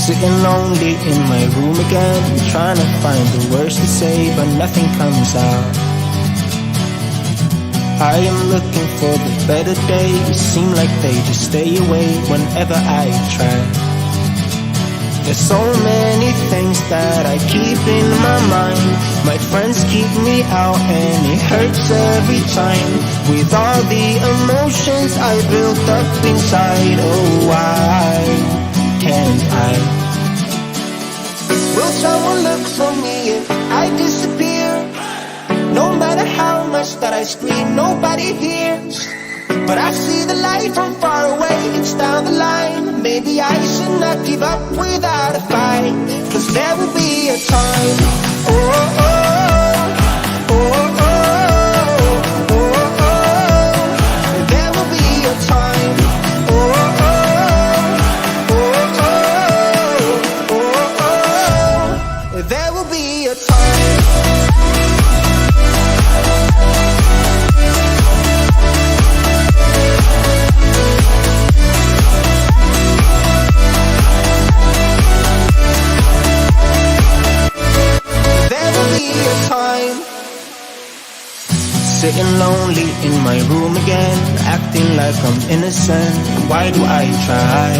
Sitting lonely in my room again, trying to find the words to say, but nothing comes out. I am looking for the better days, seem like they just stay away whenever I try. There's so many things that I keep in my mind. My friends keep me out and it hurts every time. With all the emotions I built up inside, oh why can't I? Will someone look for me if I disappear? No matter how much that I scream, nobody hears. But I see the light from far away, it's down the line. Maybe I should not give up without a fight, 'cause there will be a time. Oh, oh, oh, oh, oh, oh, oh. There will be a time. Oh, oh, oh, oh, oh, oh. There will be a time. Sitting lonely in my room again, acting like I'm innocent. Why do I try?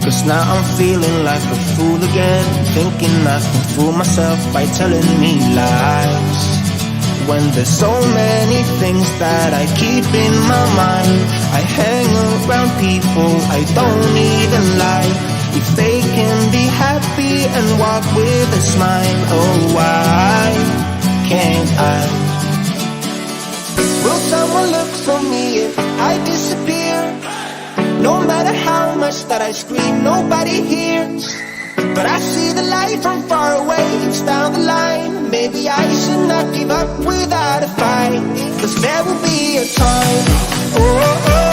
'Cause now I'm feeling like a fool again, thinking I can fool myself by telling me lies. When there's so many things that I keep in my mind, I hang around people I don't even like. If they can be happy and walk with a smile, oh why can't I? Will someone look for me if I disappear? No matter how much that I scream, nobody hears. But I see the light from far away, it's down the line. Maybe I should not give up without a fight, 'cause there will be a time. Oh, oh.